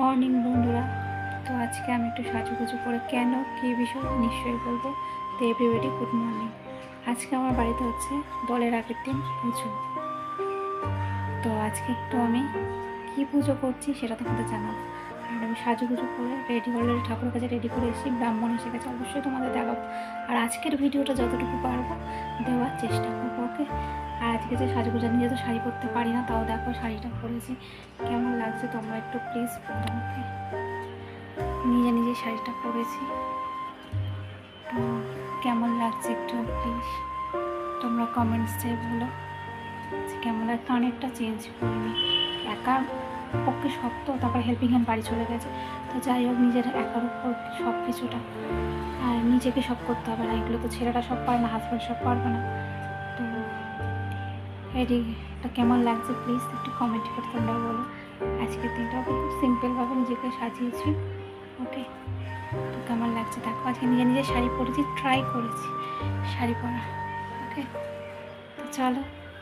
Morning বন্ধুরা। তো আজকে আমি একটু সাজুগুজু করে কেন কী বিষয় নিশ্চয়ই বলবো। তো এভরিবডি গুড মর্নিং। আজকে আমার বাড়িতে হচ্ছে দলের আগের দিন পুজো। তো আজকে একটু আমি কী পুজো করছি সেটা তোমাদের জানাবো। আর আমি সাজুগুজু করে অলরেডি ঠাকুরের কাছে রেডি করে এসেছি, ব্রাহ্মণ এসে গেছে, অবশ্যই তোমাদের দেখাবো। আর আজকের ভিডিওটা যতটুকু পারবো দেওয়ার চেষ্টা করবো, ওকে। আর আজকে যে সাজুগুজু, আমি যেহেতু শাড়ি পরতে পারি না, তাও দেখো শাড়িটা পরেছি, কেমন লাগছে তোমরা একটু প্লিজ বলো আমাকে। নিজে নিজে শাড়িটা পরেছি, তো কেমন লাগছে একটু প্লিজ তোমরা কমেন্টসে বলো যে কেমন লাগে। কানেরটা চেঞ্জ করিনি, একার পক্ষে শক্ত, তারপর হেল্পিং হ্যান্ড বাড়ি চলে গেছে। তো যাই হোক, নিজের একার উপর সব কিছুটা আর নিজেকে সব করতে হবে না, এগুলো তো ছেলেরা সব পারে না, হাজব্যান্ড সব পারবে না। তো এটা কেমন লাগছে প্লিজ একটু কমেন্ট করে তোমরা বলো। আজকের দিনটা খুব সিম্পলভাবে নিজেকে সাজিয়েছি, ওকে। তো কেমন লাগছে দেখো, আজকে নিজে নিজে শাড়ি পরেছি, ট্রাই করেছি শাড়ি পরা, ওকে। তো চলো,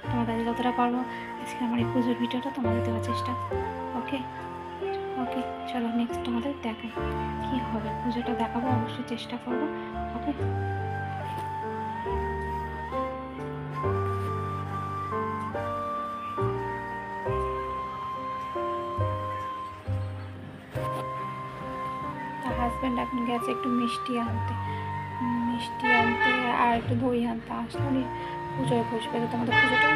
তোমাদের যতটা পারবো আজকে আমার এই পুজোর ভিডিওটা তোমাদের দেওয়ার চেষ্টা, ওকে ওকে। চলো নেক্সট তোমাদের দেখাই কী হবে, পুজোটা দেখাবো, অবশ্যই চেষ্টা করবো, ওকে। হাজব্যান্ড এখন গেছে একটু মিষ্টি আনতে আর একটু দই আনতে, আসলে উনি পুজোয় বসবে। তো তোমাদের পুজোটা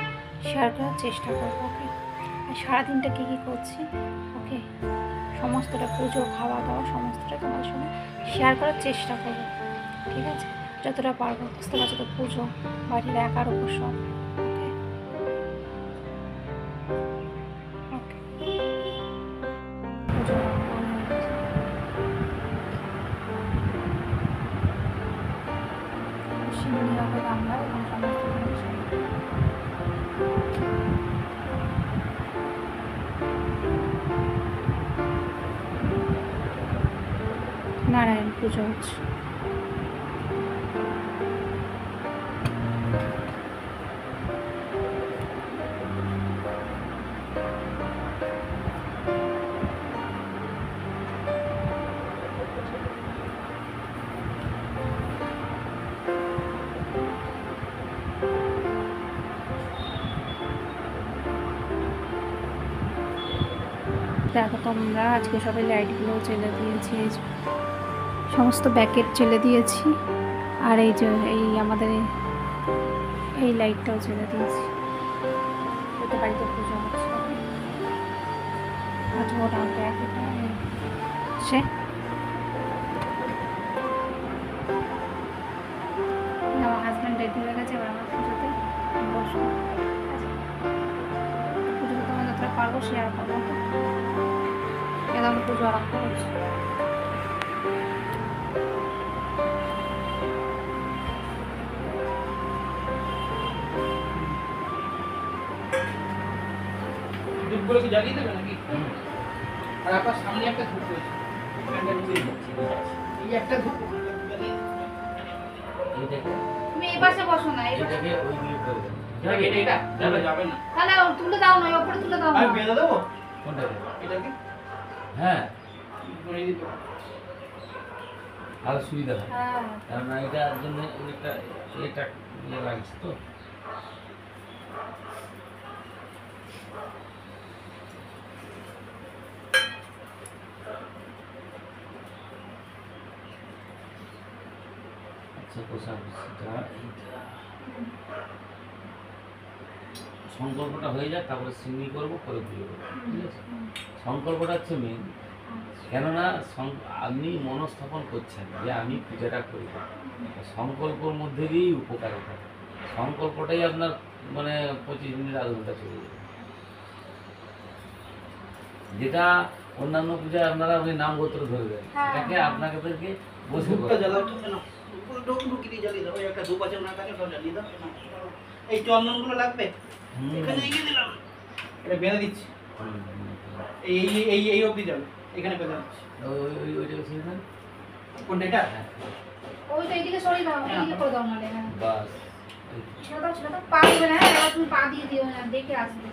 শেয়ার করার চেষ্টা করবো, ওকে। আর সারাদিনটা কী কী করছি, ওকে, সমস্তটা পুজো, খাওয়া দাওয়া সমস্তটা তোমাদের সঙ্গে শেয়ার করার চেষ্টা করবো, ঠিক আছে, যতটা পারবো। বুঝতে পারছো তো, পুজো বাড়ির একার উপর সব, ওকে ওকে। পুজো শিবনি হবে বাংলা এবং সমস্ত নারায়ণ পুজো হচ্ছে। দেখো তোমরা, আজকে সবাই লাইটগুলো জ্বেলে দিয়েছি, সমস্ত ব্যাকেট জ্বেলে দিয়েছি, আর এই যে এই আমাদের এই লাইটটাও জ্বেলে দিয়েছি। এটা বাড়িতে পুজো হচ্ছে, ওটা ব্যাকেট সে আমার হাজব্যান্ড রেডি হয়ে গেছে, এবার আমার পুজোতে বসবো। পুজোতে তোমার যতটা পারবো শেয়ার করবো, একদম পুজো আরম্ভ করছি। ধূপগুলো কি জ্বালিয়ে দেবে নাকি? আর আপনার সামনে একটা ধূপ রয়েছে, এই একটা ধূপ তুমি এই পাশে বসো না, এটাকে ওইগুলো করে দেন। এটা যাবে যাবে না, তাহলে তুলে দাও না, উপরে তুলে দাও না। আমি বেঁধে দেবো কোনটাকে, এটাকে হ্যাঁ করে দিতে ভালো সুবিধা হয়, হ্যাঁ কারণ এটার জন্য একটা এটা ইয়ে লাগছে তো। আচ্ছা সংকল্পটা হয়ে যাক, তারপরে সিঙ্গি করবো, করে পুজো করবো, ঠিক আছে। সংকল্পটা হচ্ছে মেন, কেননা আপনি মনস্থাপন করছেন যে আমি পূজাটা করব, সংকল্পর মধ্যে দিয়েই উপকারিতা, সংকল্পটাই আপনার মানে 25 মিনিট আধ ঘন্টা চলে যাবে। যেটা অন্যান্য পূজায় আপনারা ওই নাম গোত্র ধরে দেন, সেটাকে আপনাদেরকে বসে ধূপটা জ্বালাও তো না, ঢুকি দিয়ে জ্বালিয়ে দাও। একটা ধূপ আছে ওনার কাছে, সব জ্বালিয়ে দাও। এই চন্দনগুলো লাগবে, এখানে এগিয়ে দিলাম, এটা বেঁধে দিচ্ছি, এই এই এই অবধি যাবে, এখানে বেঁধে দিচ্ছি। ওইটা ছিল না কোনটা এটা? ওইটা এইদিকে সরিয়ে দাও, এইদিকে করে দাও না রে। হ্যাঁ বাস ছেড়ে দাও, পা দিবে না, এবার তুমি পা দিয়ে দিও না, দেখে আসবে।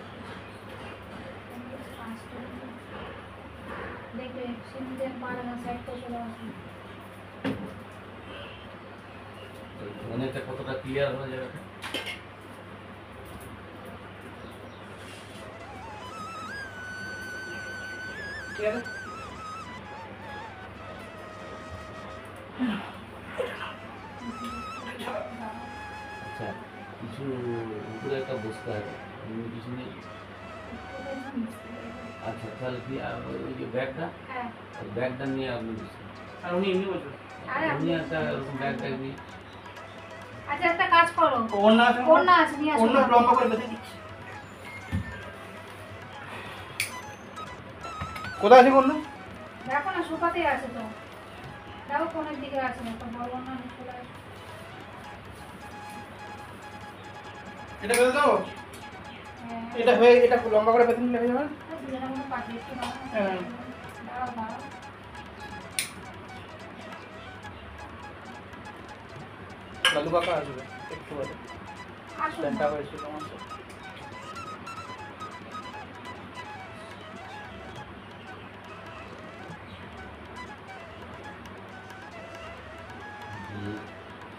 দেখবে সিমদের পারে না সাইড করে চলে আসবে। অনেকটা কতটা ক্লিয়ার হয়ে যাবে। ঠিক আছে আচ্ছা কিছু উপরে একটা বসতে হবে, এমনি কিছু নেই। আচ্ছা তাহলে কি আর ওই যে ব্যাগটা, হ্যাঁ ওই ব্যাগটা নিয়ে আপনি বসুন। আর উনি এমনি বসবেন আরে আপনি একটা ওরকম ব্যাগ ট্যাগ নিয়ে আচ্ছা একটা কাজ করো, ওড়না আছে ওড়না আছে নিয়ে আসো। ওড়না লম্বা করে বেঁধে দিচ্ছি কোথায় আছে ওড়না দেখো না সোফাতেই আছে তো, দেখো কোনের দিকে আছে একটা বড় ওড়না নিয়ে চলে আসো। এটা বেঁধে দাও হ্যাঁ এটা হয়ে এটা লম্বা করে বেঁধে নিলে হয়ে যাবে দুজনের মধ্যে পাঠিয়ে একটু হ্যাঁ। দাঁড়াও দাঁড়াও। লালু কাকা আসবে একটু বাদে আসুন প্ল্যানটা না। হয়েছিল আমার সাথে।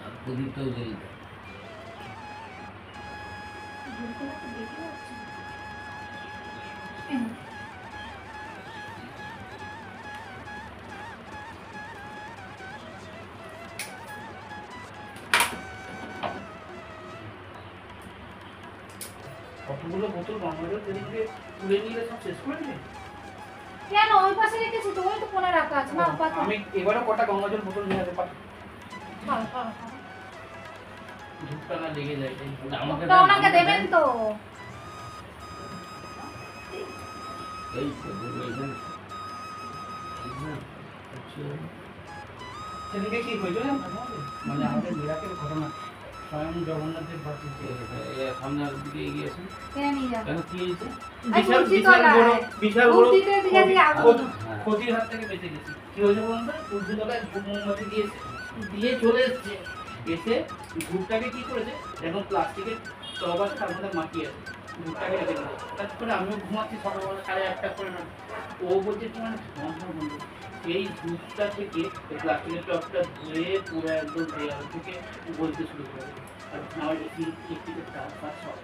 আর প্রদীপটাও জ্বলে দেয়। ঝুলগুলো একটু দেখে যাচ্ছে। কতগুলো বোতল গঙ্গাজল যেদিকে তুলে নিয়ে সব শেষ করে দিলে কেন ওই পাশে রেখেছি তো, ওই তো কোণে রাখা আছে না পাতা। আমি এবারও কটা গঙ্গাজল বোতল নিয়ে আসতে পারি ছাড়ো ছাড়ো ছাড়ো। ধূপটা না লেগে যায় তাই। না, আমাকে ওটা ওনাকে দেবেন তো। এই তো দেবে এখানে। এখানে। আচ্ছা। সেদিকে কি হয়েছে জানো তো? মানে আমাদের মিরাকের ঘটনা স্বয়ং জগন্নাথের বাড়িতে সামনে আর দিকে এগিয়ে আসুন। টেনে নিয়ে যাবো। কেন কি হয়েছে? বিশাল বুঝছি তো বিশাল না। বড় বিশাল বড় বুদ্ধিতে দিকে দিয়ে আগুন। হ্যাঁ। ক্ষতির হাত থেকে বেঁচে গেছি কি হয়েছে বলুন তো সূর্যতলায় ধূপ মোমবাতি দিয়েছে দিয়ে চলে এসছে এসে ধূপটাকে কি করেছে এখন প্লাস্টিকের টব আছে তার মধ্যে মাখিয়ে আছে ধূপটাকে রেখে দিল তারপরে আমিও ঘুমাচ্ছি সকালবেলা 1:30 করে না ও বলছে কি মানে বন্ধু এই ধূপটা থেকে প্লাস্টিকের টবটা ধুয়ে পুরো একদম দেয়াল থেকে বলতে শুরু করে আর আমার ইলেকট্রিকের তার ফার সব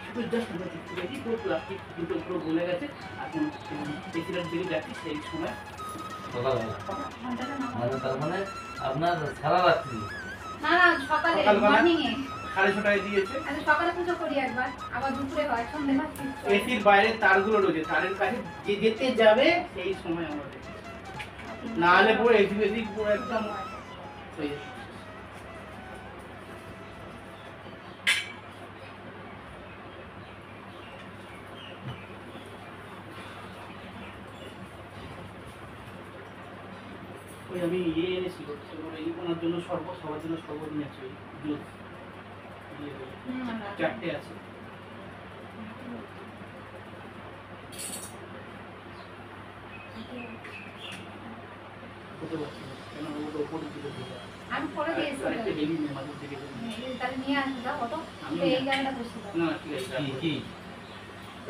শুধু জাস্ট আমরা দেখতে পেয়েছি পুরো প্লাস্টিক দুটো পুরো গলে গেছে এখন এসিটার দিকে যাচ্ছি সেই সময় সকালবেলা। ঘন্টাটা না। মানে তার মানে আপনার সারা রাত্রি। না না সকালে সকালবেলা? মর্নিং এ। 6:30 দিয়েছে আচ্ছা সকালে পুজো করি একবার, আবার দুপুরে হয়, সন্ধ্যে হয়। এসির বাইরে তারগুলো রয়েছে তারের কাছে যে যেতে যাবে সেই সময় আমরা দেখি না হলে পুরো এসি বেসি পুরো একদম হয়ে যাবে। ওই আমি ইয়ে এনেছি এই ওনার জন্য সবার জন্য শরবত নিয়েছি ওই জুস চারটে আছে হতে পারছি না কেন ওটা ওপরে দিকে দিতে হবে। আমি পরে দিয়েছি। আরেকটা হেভি মাঝে দিকে দেবো। তাহলে নিয়ে আসবে দাও কত, আমি তো এই জায়গাটা বসতে দাও। না ঠিক আছে কি কি?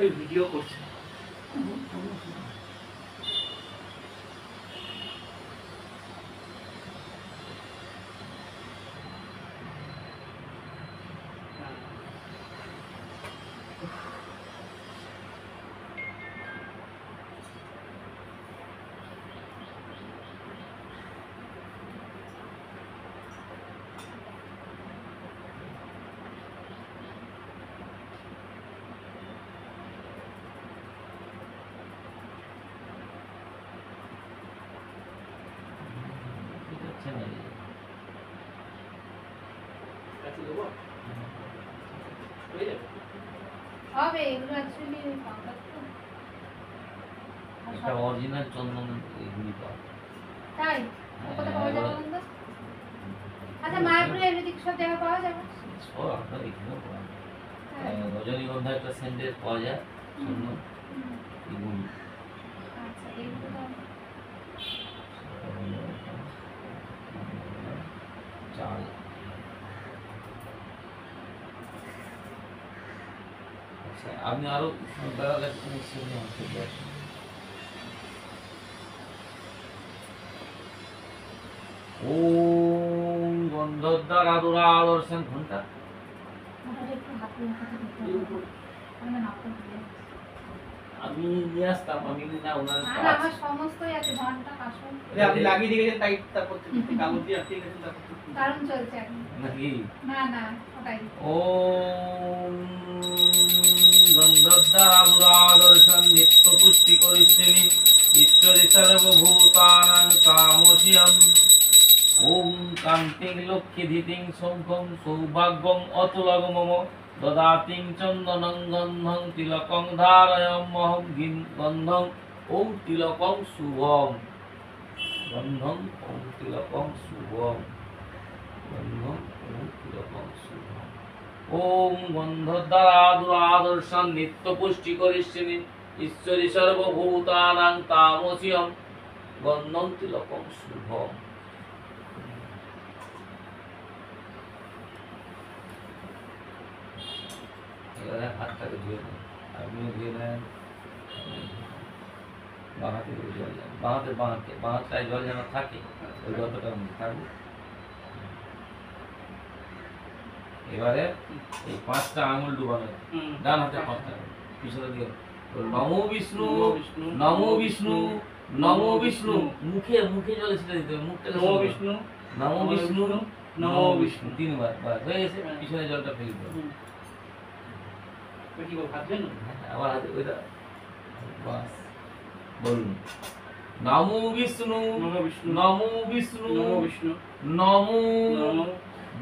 ওই ভিডিও করছি ঠিক আছে না? কাছে দেবো হয়ে যাবে হবে এগুলো অ্যাকচুয়ালি পাউডার তো। আর একটা সব- অরিজিনাল চন্দন এগুলি পাওয়া যায়। তাই কোথায় পাওয়া যাবে বলুন তো? আচ্ছা মায়াপুরে এদিক সব জায়গায় পাওয়া যাবে। সব আপনার এখানেও পাওয়া যায়। হ্যাঁ। রজনীগন্ধা একটা সেন্টের পাওয়া যায় চন্দন হুম, এগুলি। আচ্ছা এগুলো তো চাল। আচ্ছা আপনি আরো নিশ্চয়ই ওম গন্ধদ্বার আদর্শন ঘন্টা ওটা একটু হাত দিয়ে হাতে দিতে হবে। আমি নাপটা দিয়ে। আমি নিয়ে আসতাম, আমি না ওনার আর আমার সমস্তই আছে ঘন্টা কাশন এটা আপনি লাগিয়ে দিয়ে গেছেন টাইট, তারপর থেকে কাগজ দিয়ে আটকে গেছেন, তারপর থেকে দারুণ চলছে এখন। নাকি। না না ওটাই ওম গন্ধদ্বার আদর্শন নিত্য পুষ্টি করিষ্যেমি ঈশ্বরী সর্বভূতানাং কামোষিয়ম। ওম কান্তিং লক্ষ্মীধিতিং শঙ্খং সৌভাগ্যং অতুলং মম দদাতিং চন্দনং গন্ধং তিলকং ধারয়াম্যহং গন্ধং ওম তিলকং শুভম গন্ধং ওম তিলকং শুভম গন্ধং ওম তিলকং শুভম। ওম গন্ধদ্বারাদুরাদর্শন নিত্য পুষ্টি করিষ্যেমি ঈশ্বরী সর্বভূতানাং তামসিয়ম গন্ধং তিলকং শুভম। এবারে হাতটাকে ধুয়ে নেন, আপনিও ধুয়ে নেন, বাঁ হাতে করে জল যেন বাঁ হাতটায় জল যেন থাকে, ওই যতটার মধ্যে থাকবে। এবারে এই 5টা আঙুল ডুবানো, ডান হাতে 5টা পিছনে দিয়ে নমো বিষ্ণু নমো বিষ্ণু নমো বিষ্ণু, মুখে মুখে জলে ছিটে দিতে হবে, মুখটাকে নমো বিষ্ণু নমো বিষ্ণু নমো বিষ্ণু 3বার, বাস হয়ে গেছে। পিছনে জলটা ফেলে দিতে হবে। কি বল ভাবছেন? আবার হাতে ওইটা বাস বলুন নমো বিষ্ণু নমো বিষ্ণু নমো বিষ্ণু নমো বিষ্ণু নমো নমো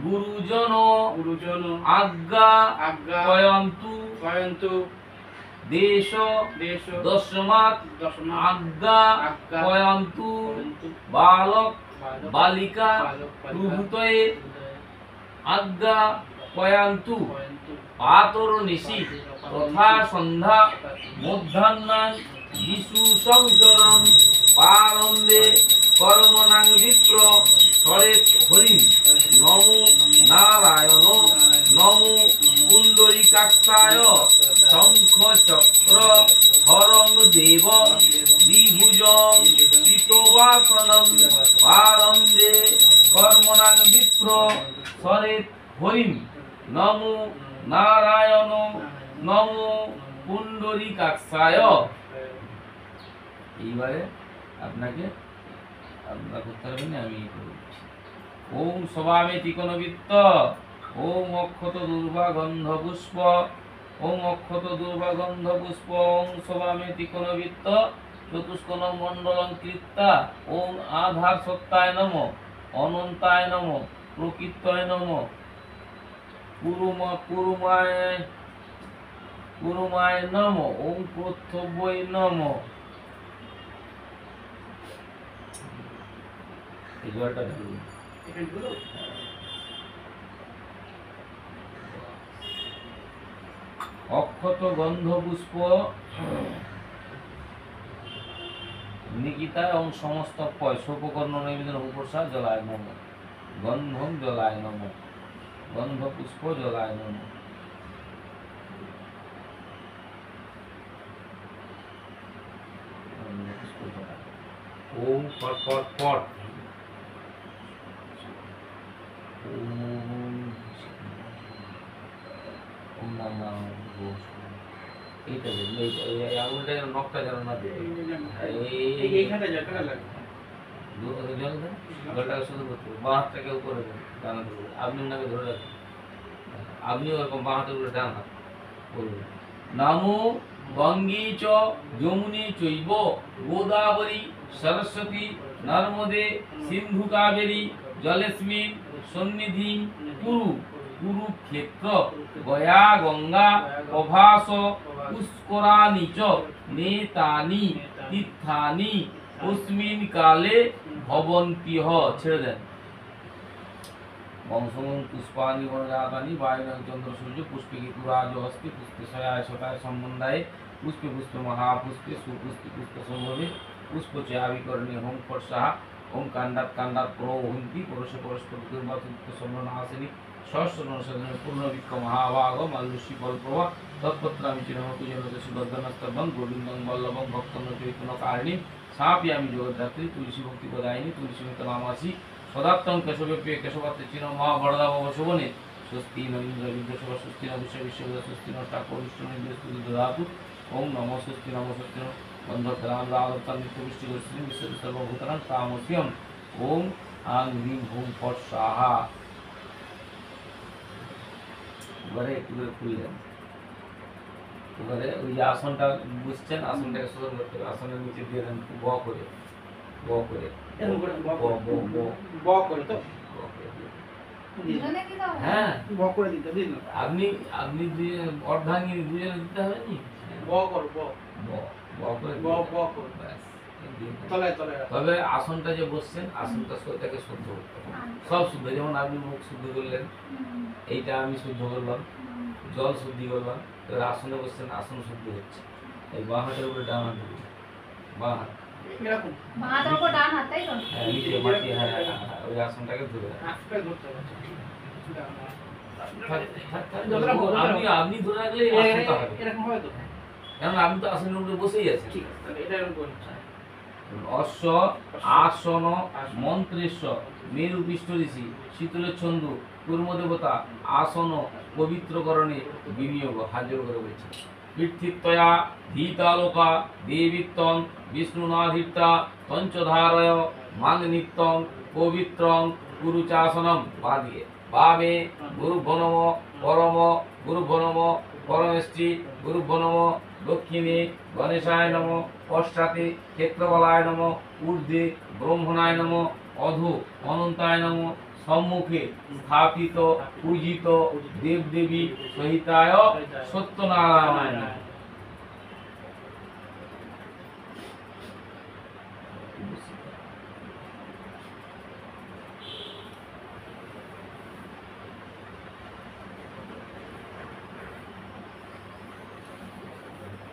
গুরুজন গুরুজন আজ্ঞা আজ্ঞা কয়ন্তু কয়ন্তু দেশ দেশ দশমাত দশমা আজ্ঞা আজ্ঞা কয়ন্তু কয়ন্তু বালক বালক বালিকা বালক প্রভূতয়ে আজ্ঞা কয়ন্তু কয়ন্তু পাতর নিশি তথা সন্ধ্যা মধ্যাহ্নাং বিশু সংসরণ পারন্দে কর্মণাং বিপ্র সরেত হরিণ নমো নারায়ণ নমো পুণ্ডরীকাক্ষায় শঙ্খ চক্র হরং দেব দ্বিভুজং চিতবাসনং পারন্দে কর্মণাং বিপ্র সরেত হরিণ নমো নারায়ণ নমো পুণ্ডরীকাক্ষায়। এইবারে আপনাকে আপনারা করতে পারবেন না, আমি করে দিচ্ছি। ওম সবামে তিকোণবৃত্ত ওম অক্ষত দুর্বা গন্ধ পুষ্প ওম অক্ষত দুর্বা গন্ধ পুষ্প ওম সবামে তিকোণবৃত্ত চতুষ্কোণ মণ্ডলং কৃত্তা ওম আধার সত্তায় নম অনন্তায় নম প্রকৃতয় নম কুরুমায় নম ওম প্রত্যব্যই নম। এই জলটা ঢালুন। এখানে গুলো অক্ষত গন্ধ পুষ্প নিকিতা এবং সমস্ত পয়সোপকর্ণ নৈবেদন উপসা জলায় নম গন্ধম জলায় নম গন্ধ পুষ্প জলায় নম। ওম ফট ফট ফট ওম নমঃ এইটা এই আঙুলটা যেন নখটা যেন না দেয়। এইখানটা জায়গাটা লাগবে। জল দেন, জলটাকে শুধু করতে হবে। বাঁ হাতটাকে উপরে দেন, ডান হাতে উপরে। আপনি ওনাকে ধরে রাখুন, আপনিও এরকম বাঁ হাতের উপরে ডান হাত বলবেন নামো গঙ্গে চ যমুনে চৈব গোদাবরী সরস্বতী নর্মদে সিন্ধু কাবেরী জলেস্মিন সন্নিধি কুরু কুরুক্ষেত্র গয়া গঙ্গা প্রভাস পুষ্করাণি চ নেতানি তীর্থানি তস্মিন কালে ভবন্তিহ। ছেড়ে দেন। বংশং পুষ্পানি বনজাতানি বায়ুরং চন্দ্র সূর্য পুষ্পে কেতুরাজ হস্তে পুষ্পে সয়ায় শতায় সম্বন্ধায় পুষ্পে পুষ্পে মহাপুষ্পে সুপুষ্পে পুষ্প সম্ভবে পুষ্প চাবিকরণে হোম ফট সাহা ওম কাণ্ডাত কাণ্ডাত প্রহন্তি পরশ পরস্পর দুর্বাতুত্ব সম্রনাশিনী সহস্রনশনে পূর্ণবিক্ষ মহাভাগ মাল্লুষি ফলপ্রভা তৎপত্রামি চিরমতি জনতে সুদর্দনস্তবং গোবিন্দং বল্লভং ভক্তং চৈতন্য কারিণী সাপি আমি জগদ্ধাত্রী তুলসী ভক্তি প্রদায়িনী তুলসী মিত নামাসি সদাত্তং কেশবে কেশবাত্রে চিন মহাবরদা বাবা শোভনে স্বস্তি ন ইন্দ্র বিদ্যসভা স্বস্তি ন বিশ্ব বিশ্ববিদ্যা স্বস্তি ন ঠাকুর বিষ্ণু বৃহস্পতি দদাতু ওম নমো স্বস্তি ন বন্ধরাম রামতাম নিত্যবৃষ্টি গোষ্ঠী বিশ্ব সর্বভূতানাং তামস্যম ওম আং হ্রিং হুম ফট স্বাহা। এবারে একটু করে খুললেন, এবারে ওই যে আসনটা বুঝছেন, আসনটাকে সুন্দর করতে হবে, আসনের নিচে দিয়ে দেন ব করে, ব করে, এরকম করে ব ব ব ব করে তো ব করে দিয়ে দেন। দুজনে দিতে হবে? হ্যাঁ, ব করে দিতে দিন না। আপনি আপনি অর্ধাঙ্গিনী দুজনে দিতে হবে নি, ব কর ব ব ব করে ব দিয়ে ব দেন। কর ব্যাস, এই দিয়ে দেন। তলায় তলায় রাখ। তবে আসনটা যে বসছেন, আসনটা শরীরটাকে শুদ্ধ করতে হবে, সব শুদ্ধ। যেমন আপনি মুখ শুদ্ধ করলেন, এইটা আমি শুদ্ধ করলাম, জল শুদ্ধি করলাম, এবার আসনে বসছেন, আসন শুদ্ধ হচ্ছে। এই বাঁ হাতের উপরে ডান হাত দিবি, বাঁ হাত, এরকম বাঁ হাতের উপর ডান হাত, তাই তো? হ্যাঁ, নিচে মাটি, হ্যাঁ হ্যাঁ, হ্যাঁ, ওই আসনটাকে ধরে রাখেন। হাতটা ধরতে হবে। থাক, থাক, থাক, যতটা বড় আপনি আপনি ধরে রাখলে আসনটা হবে, এরকম হবে তো? কারণ আপনি তো আসনের উপরে বসেই আছেন। ঠিক আছে, তাহলে এটা এরকম করে নিচ্ছি। অশ্ব আসন মন্ত্রেশ্ব মেরুপৃষ্ঠ ঋষি শীতলের ছন্দু কর্মদেবতা আসন পবিত্রকরণে বিনিয়োগ হাজির করে বলছে। কীর্তিত্বয়া ধীতালোকা দেবীত্বং বিষ্ণুনাধীর্তা পঞ্চধারয় মান নিত্যং পবিত্রং গুরুচাসনম পা দিয়ে বামে গুরুভ্যো নম পরম গুরুভ্যো নম পরমেষ্টি গুরুভ্যো নম দক্ষিণে গণেশায় নম পশ্চাতে ক্ষেত্রবলায় নম ঊর্ধ্বে ব্রহ্মণায় নম অধু অনন্তায় নম সম্মুখে স্থাপিত পূজিত দেবদেবী সহিতায় সত্যনারায়ণায় নমঃ।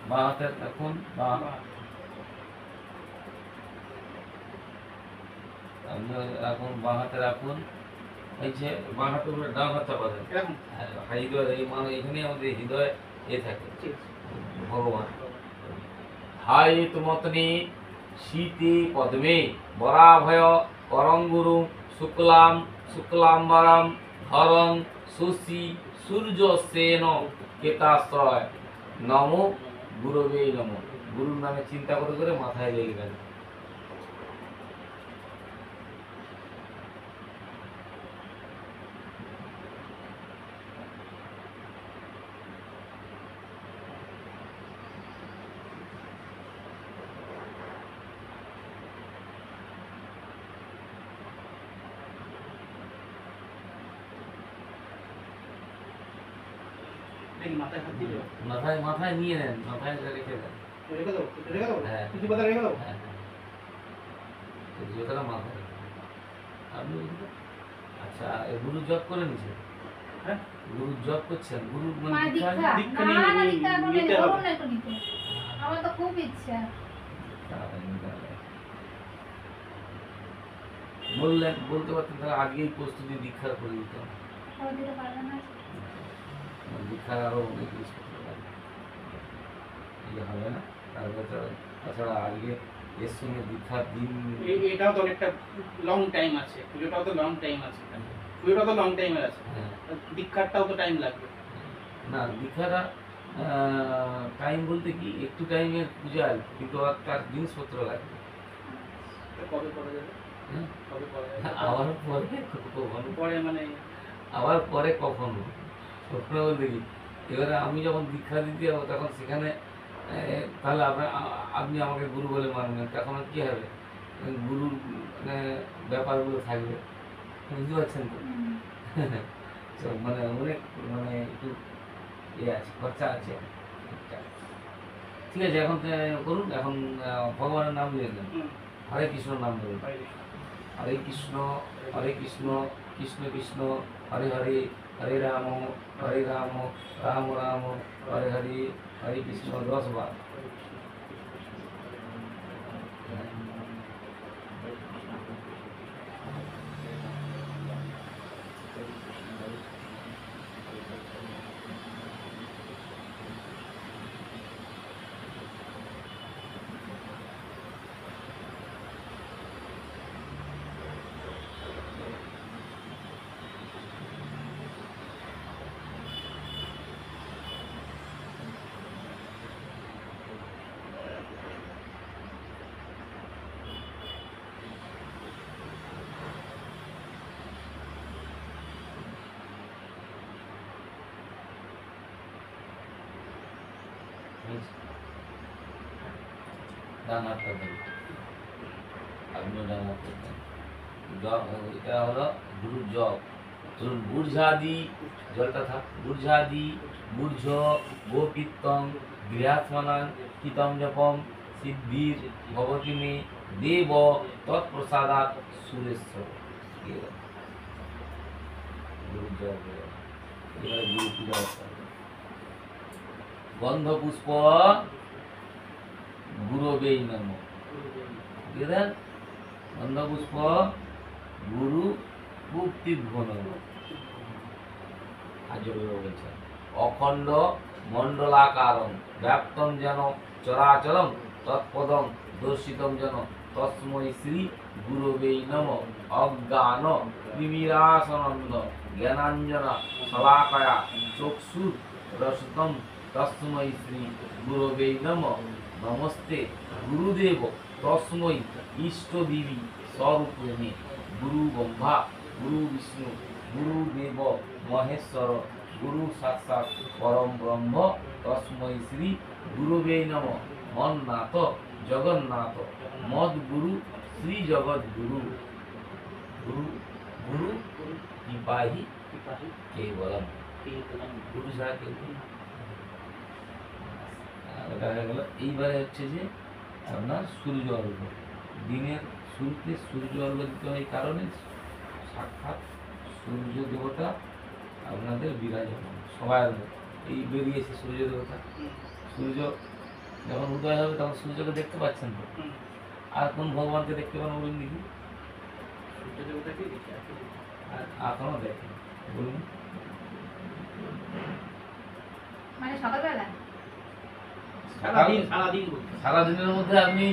বাঁ হাতের এখন বাঁ এখন বাঁ হাতে রাখুন, এই যে বাঁ হাতের উপরে ডান হাত চাপা দেন। এরকম হৃদয় এই মানে এখানে আমাদের হৃদয় এ থাকে ঠিক আছে। ভগবান। হাই তুমতনি শীতে পদ্মে বরাভয় করং গুরু শুক্লাম শুক্লাম্বরম হরং সুশি সূর্য সেন কেতাশ্রয় নমো গুরবে নমঃ। গুরুর নামে চিন্তা করে করে মাথায় লেগে গেল। দেখি মাথায় হাত দিয়ে দেবো। মাথায় মাথায় নিয়ে নেন, মাথায় রেখে দেন। রেখে দেবো, রেখে দেবো। হ্যাঁ। কিছু কথা রেখে দেবো। হ্যাঁ, হ্যাঁ। এই জোতাটা মাথায় আপনি আচ্ছা, এই গুরু জব করে নিছেন? হ্যাঁ? গুরু জব করছেন? গুরু মানে মানে দীক্ষা? দীক্ষা না, নিয়ে- না, দীক্ষা এখন নিতে নেই, হবে। বলুন না একটু নিতে। আমার তো খুব ইচ্ছা। বললেন, বলতে পারতেন তাহলে আগেই প্রস্তুতি দীক্ষার করে দিতাম। করে দিতে পারবে না? দীক্ষার আরো অনেক জিনিসপত্র লাগে, ইয়ে হবে না। তাছাড়া আজকে এর সঙ্গে দীক্ষার দিন এটাও তো অনেকটা লং টাইম আছে, পুজোটাও তো লং টাইম আছে, পুজোটা তো লং টাইমের আছে, হ্যাঁ, দীক্ষারটাও তো টাইম লাগবে। না দীক্ষাটা টাইম বলতে কি একটু টাইমের পূজায়, কিন্তু আর তার জিনিসপত্র লাগবে। তো কবে করা যাবে? হ্যাঁ? কবে করা যাবে? আবার পরে কখনো, পরে মানে আবার পরে কখনো, কখনো বলতে কি এবারে আমি যখন দীক্ষা দিতে যাবো তখন সেখানে তাহলে আপনি আমাকে গুরু বলে মানবেন, তখন আর কি হবে, গুরুর ব্যাপারগুলো থাকবে, বুঝতে পারছেন তো? তো মানে অনেক মানে একটু ইয়ে আছে, খরচা আছে। ঠিক আছে, এখন করুন, এখন ভগবানের নাম নিয়ে নেন, হুম, হরে কৃষ্ণ নাম বলুন। বাইরে। হরে কৃষ্ণ কৃষ্ণ কৃষ্ণ হরে হরে হরে রাম রাম রাম হরে হরে হরে কৃষ্ণ 10 বার। ডান হাতটা ধরে আপনিও ডান হাতটা দেন। জপ এটা হলো গুরুর জপ। ধরুন বুর্ঝাদি জলটা থাক বুর্ঝাদি বুর্ঝ গোপিত্তং গৃহাত্মনাং কিতম জপম সিদ্ধির ভবতি মে দেব তৎপ্রসাদাৎ সুরেশ্বর। গুরুর জপ হলো। এবারে গুরু পূজা করতে হবে। গন্ধ পুষ্প গুরবে নমঃ। বুঝলেন? গন্ধ পুষ্প গুরু মুক্তিভ্য নমঃ। আর্য বলছেন অখণ্ড মণ্ডলাকারং ব্যাপ্তম যেন চরাচরং তৎপদং দর্শিতম যেন তস্মৈ শ্রী গুরবে নমঃ। অজ্ঞান তিমিরাসনন্দ জ্ঞানাঞ্জন শলাকয়া চক্ষুর রসতম তস্মৈ শ্রী গুরবে নমঃ। নমস্তে গুরুদেব তস্মৈ ইষ্টদেবী স্বরূপে গুরু ব্রহ্মা গুরু বিষ্ণু গুরুদেব মহেশ্বর গুরু সাক্ষাৎ পরম ব্রহ্ম তস্মৈ শ্রী গুরুবে নমঃ। মন্নাথ জগন্নাথ মদ গুরু শ্রী জগদ্গুরু গুরু গুরু কৃপাহি কেবলম। গুরু ছাড়া কেউ নেই। এটা হয়ে গেল। এইবারে হচ্ছে যে আপনার সূর্য অর্ঘ্য। দিনের শুরুতে সূর্য অর্ঘ্য দিতে হয় এই কারণে সাক্ষাৎ সূর্য দেবতা আপনাদের বিরাজমান সবাই এই বেরিয়েছে সূর্য দেবতা। সূর্য যখন উদয় হবে তখন সূর্যকে দেখতে পাচ্ছেন তো। আর কোন ভগবানকে দেখতে পান বলুন দেখি? সূর্য দেবতাকে দেখি আর এখনো দেখেন বলুন। মানে সকালবেলা সারাদিন সারাদিনের মধ্যে আপনি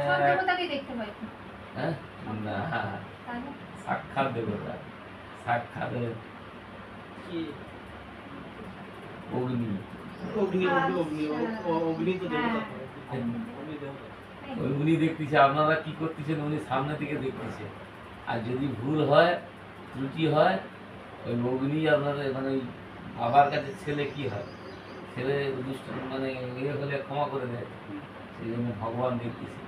সব দেবতাকে দেখতে পাই। হ্যাঁ না তাহলে সাক্ষাৎ দেবতা সাক্ষাৎ কি অগ্নি অগ্নি অগ্নি তো দেবতা। হ্যাঁ। অগ্নি দেবতা। ওই উনি দেখতেছে আপনারা কি করতেছেন উনি সামনে থেকে দেখতেছে। আর যদি ভুল হয় ত্রুটি হয় ওই অগ্নি আপনাদের মানে ওই বাবার কাছে ছেলে কি হয় ছেলে দুষ্ট মানে ইয়ে হলে ক্ষমা করে দেয় সেই জন্য ভগবান দেখতেছে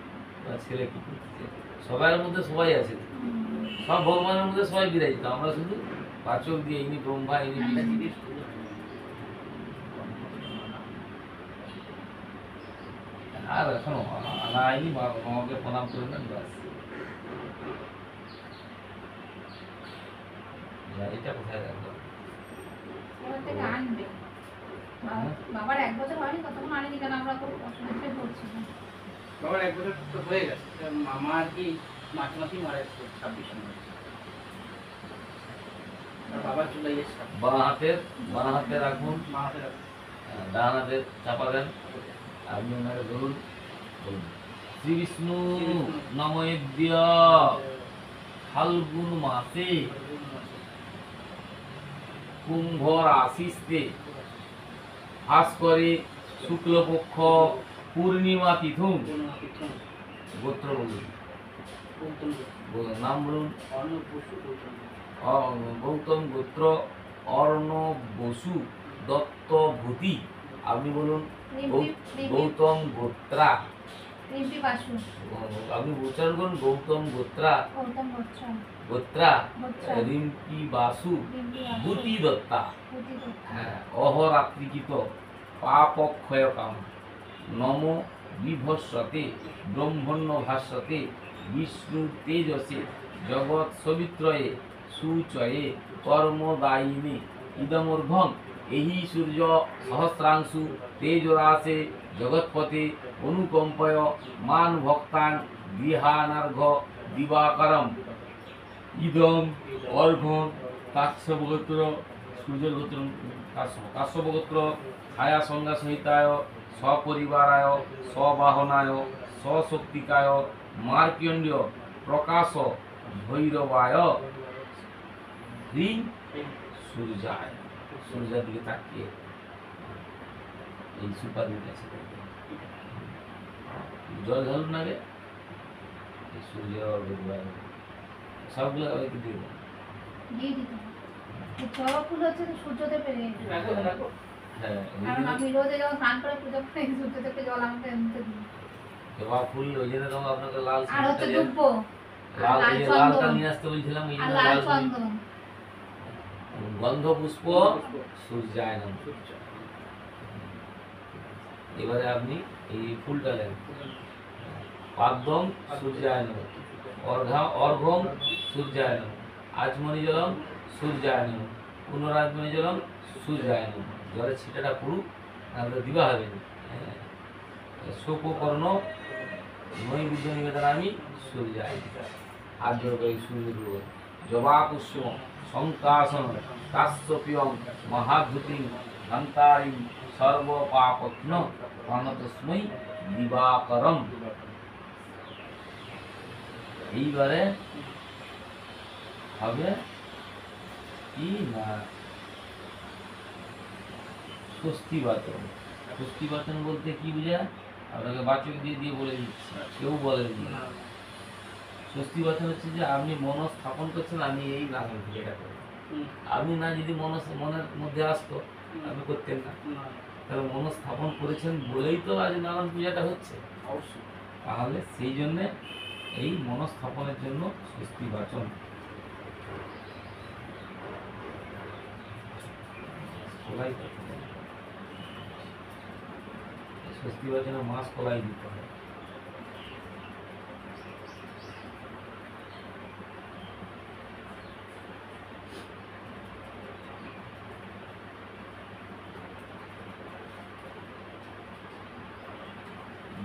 ওরা ছেলে কি করতেছে। সবার মধ্যে সবাই আছে সব ভগবানের মধ্যে সবাই বিরাজিত আমরা শুধু পাচক দিয়ে ইনি ব্রহ্মা ইনি বিষ্ণু। আর এখনো আনা আইনি মামাকে প্রণাম করে নেন ব্যাস। এটা কোথায় রাখবো? এবার থেকে আনবে। বাবার 1 বছর হয়নি তখন আনেনি কেন আমরা খুব অসুবিধায় পড়ছি। বাবার 1 বছর তো হয়ে গেছে। মামা আর কি মাঝে মাঝেই মারা গেছে 26 মার্চ। আর বাবার জুলাই এসে বাঁ হাতে রাখুন মা হাতে রাখে। ডান হাতে চাপা দেন। আপনি ওনাকে ধরুন বলুন শ্রী বিষ্ণু নমোদ্য ফাল্গুন মাসে কুম্ভ রাশিতে ভাস্করে শুক্লপক্ষ পূর্ণিমা তিথুম গোত্র বলুন নাম বলুন গৌতম গোত্র অর্ণব বসু দত্ত ভূতি। আপনি বলুন গৌতম গোত্রা। রিম্পি বাসু আপনি উচ্চারণ করুন গৌতম গোত্রা গৌতম বচ্চা গোত্রা বচ্চা রিম্পি বাসু রিম্পি বাসু ভূতি দত্তা। পুতি দত্ত হ্যাঁ অহরাত্রিকৃত পাপক্ষয় কাম নম বিভস্যতে ব্রহ্মণ্য ভাস্যতে বিষ্ণু তেজসে জগৎ সবিত্রয়ে সুচয়ে কর্মদায়িনী ইদমূর্ধং এহি সূর্য সহস্রাংশু তেজরাসে জগৎপতে অনুকম্পয় মান ভক্তাং গৃহানার্ঘ দিবাকরম ইদম অর্ঘ্যং কাশ্যপগোত্র সূর্যগোত্র কাশ্যপগোত্র ছায়া সংজ্ঞা সহিতায় সপরিবারায় সবাহনায় সশক্তিকায় মার্কণ্ড্য প্রকাশ ভৈরবায় হ্রিং সূর্যায়। সূর্যের দিকে তাকিয়ে এই সুপারি আছে জল ঢালুন না রে এই সূর্য সবগুলো ওইকে দিয়ে দেন। দিয়ে দিতে হবে। এই জবা ফুল হচ্ছে তো সূর্যদেবের রাখো। হ্যাঁ কারণ আমি রোজে যখন স্নান করে পুজো করি সূর্যদেবকে জল আমাকে এমনিতে দিই। জবা ফুল ওই জন্য তো আপনাকে লাল আর হচ্ছে সিঁদুরটা দুব্ব লাল লাল এই যে চন্দন। লালটা নিয়ে আসতে বলছিলাম এই আর জন্য লাল লাল চন্দন। গন্ধ পুষ্প সূর্যায় নমঃ। এবারে আপনি এই ফুলটা নেন। পাদ্যম সূর্যায় নমঃ, অর্ঘ্যম সূর্যায় নমঃ, আচমনিজলম সূর্যায় নমঃ, পুনরাচমনিজলম সূর্যায় নমঃ। জলের ছিটাটা পুরুক, নাহলে দিবা হবে না। শোককর্ণ নৈবেদ্য নিবেদনামি সূর্যায় হাত জোড় করে সূর্য দেব। জবা পুষ্প সংকাশন কাশ্যপিয়ম মহাধুতিং ঘন্টারিং সর্বপাপত্ন প্রাণতস্মৈ দিবাকরম। এইবারে হবে কি না স্বস্তি বাচন। স্বস্তি বাচন বলতে কি বোঝায় আপনাকে বাচক দিয়ে দিয়ে বলে দিচ্ছি, কেউ বলেনি। স্বস্তি বাচন হচ্ছে যে আপনি মন স্থাপন করছেন আমি এই নাগন পূজাটা করব। আপনি না যদি মনের মধ্যে আসতো আপনি করতেন না, তাহলে মন স্থাপন করেছেন বলেই তো আজ নারায়ণ পূজাটা হচ্ছে। অবশ্যই। তাহলে সেই জন্যে এই মনস্থাপনের জন্য স্বস্তি বাচন। স্বস্তি বাচনে মাছ কলাই দিতে হয়।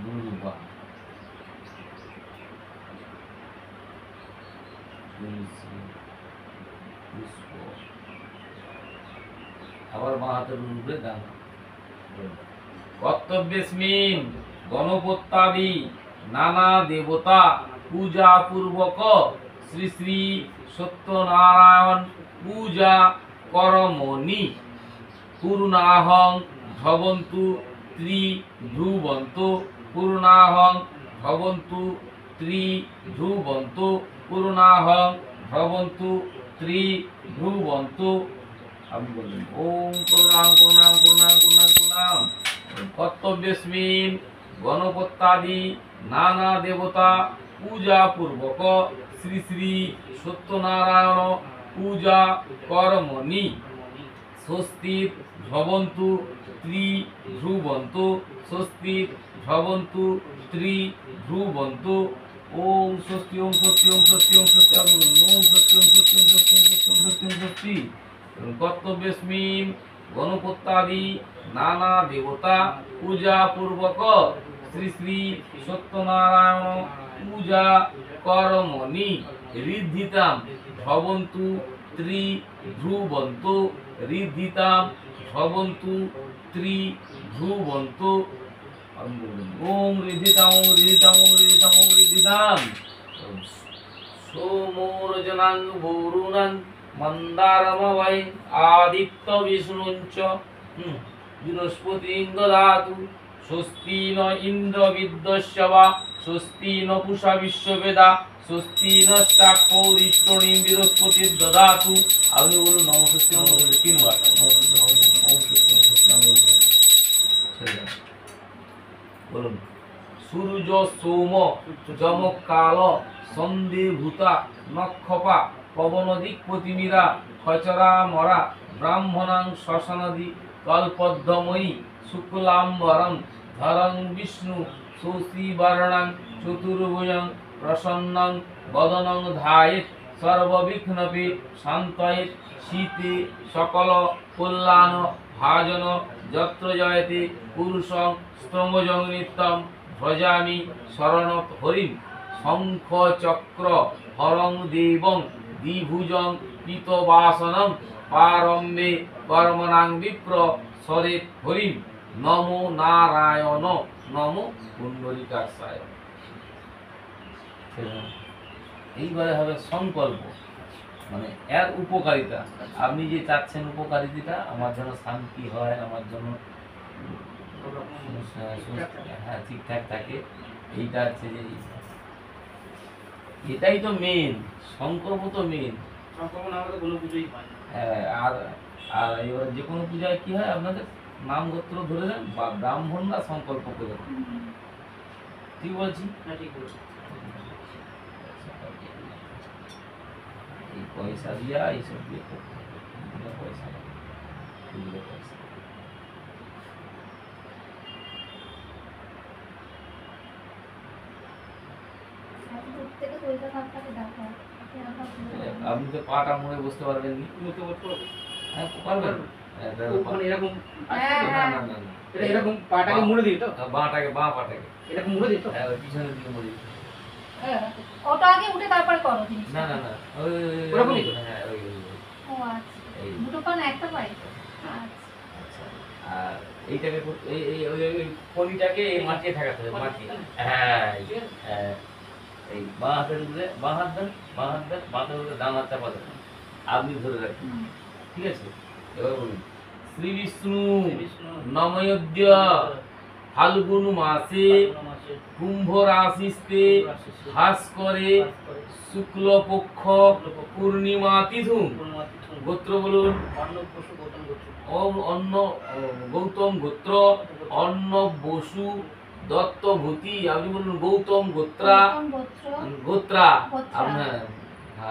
দুর্বা পুষ্প আবার মা হাতের উপরে দান। কর্তব্যস্মিন গণপত্যাদি নানা দেবতা পূজা পূর্বক শ্রী শ্রী সত্যনারায়ণ পূজা করমণি পূর্ণাহং ভবন্তু ত্রিধ্রুবন্ত পূর্ণাহং ভবন্তু ত্রিধ্রুবন্ত পূর্ণাহং ভবন্তু ত্রিধ্রুবন্ত। আপনি বললেন ওম করুণাং করুণাং করুণাং করুণাং করুণাং। কর্তব্যস্মিন গণপত্যাদি নানা দেবতা পূজা পূর্বক শ্রী শ্রী সত্যনারায়ণ পূজা কর্মণি স্বস্তির ভবন্তু ত্রিধ্রুবন্তু স্বস্তির ভবন্তু ত্রিধ্রুবন্তু। ওম স্বস্তি ওম স্বস্তি ওম স্বস্তি ওম স্বস্তি। আপনি বলুন ওম স্বস্তি ওম স্বস্তি ওম স্বস্তি ওম স্বস্তি ওম স্বস্তি ওম স্বস্তি। কর্তব্যস্মিন গণপত্যাদি নানা দেবতা পূজা পূর্বক শ্রী শ্রী সত্যনারায়ণ পূজা কর্মণি ঋদ্ধিতাম ভবন্তু ত্রিধ্রুবন্তু ঋদ্ধিতাম ভবন্তু ত্রিধ্রুবন্তু। ওম ঋদ্ধিতাম ওম ঋদ্ধিতাম ওম ঋদ্ধিতাম ওম ঋদ্ধিতাম। সোমোরজনাং বরুণাং মন্দারমবৈ আদিত্য বিষ্ণুঞ্চ বৃহস্পতিং দদাতু স্বস্তি ন ইন্দ্র বিদ্যস্য বা স্বস্তি ন পূষা বিশ্ববেদা স্বস্তি নষ্টাক্ষৌরিষ্টনিং বৃহস্পতির দদাতু। আপনি বলুন নমস্তে নমস্তে তিনবার বলুন। সূর্য সোম যম কাল সন্ধি ভূতা নক্ষপা পবনদিক্পতিমিরা খচরা মরা ব্রাহ্মণাং শ্মশানদি কল্পদ্মময়ী শুক্লাম্বরম ধরং বিষ্ণু শশীবর্ণং চতুর্ভুজং প্রসন্নং বদনং ধায়েৎ সর্ববিঘ্নপি শান্তয়েৎ শীতে সকল কল্যাণ ভাজন যত্র জয়তে পুরুষং স্তম্ভজং নিত্যং ভজামি শরণত হরিম শঙ্খ চক্র হরং দেবং দ্বিভুজং পীতবাসনং পারম্বে কর্মণাং বিপ্র সরেত হরিম নমো নারায়ণ নমো পুণ্ডরীকাক্ষায়। এইবারে হবে সংকল্প, মানে এর উপকারিতা। আপনি যে চাচ্ছেন উপকারিতা আমার জন্য শান্তি হয়, আমার জন্য হ্যাঁ ঠিকঠাক থাকে, এইটা হচ্ছে যে এটাই তো মেন সংকল্প, তো মেন। সংকল্প না হলে কোনো পুজোই হয় না। হ্যাঁ, আর আর এবার যে কোনো পূজায় কি হয় আপনাদের নাম গোত্র ধরে দেন বা ব্রাহ্মণরা সংকল্প করে দেন। ঠিক বলছি? হ্যাঁ ঠিক বলেছো। এই পয়সা দিয়া এইসব দিয়ে করতে হবে। বিনা পয়সা না, খুচরো পয়সা। এত দূর থেকে শরীরটা খারাপটাকে দেখো আপনি তো পাটা মুড়ে বসতে পারবেন নি? তুমি তো বলতে পারবে। হ্যাঁ, পারবেন। মানে এরকম হ্যাঁ, না না না না, এটা এরকম পাটাকে মুড়ে দিই তো, বাঁটাকে, বাঁ পাটাকে, এরকম মুড়ে দিই তো। হ্যাঁ, ওই পিছনের দিকে মুড়ে দিতে। হ্যাঁ, ওটা আগে উঠে তারপরে করো জিনিসটা। না না না, ওই ওরকমই তো? হ্যাঁ, ওই ওই ওই। ও আচ্ছা, এই দুটো পা না একটা পাই তো? আচ্ছা, আচ্ছা। আর এইটাকে এই এই ওই ওই ফণিটাকে এই মাটিয়ে ঠেকাতে হবে, মাটিয়ে। হ্যাঁ, হ্যাঁ। এই বাঁ হাতের উপরে, বাঁ হাত দেন, বাঁ হাত দেন, বাঁ হাতের উপরে ডান হাত চাপা দেন। আপনি ধরে রাখুন, হুম। ঠিক আছে? এবার বলুন, শ্রী বিষ্ণু বিষ্ণু নময়োদ্য ফাল্গুন মাসে কুম্ভ রাশিতে হাস করে শুক্লপক্ষ পূর্ণিমা তিথু। গোত্র বলুন। অন্য গৌতম গোত্র, অন্ন বসু দত্ত ভূতি। আপনি বলুন গৌতম গোত্রা, গৌতম গোত্র, গোত্রা। গোত্রা। আপনার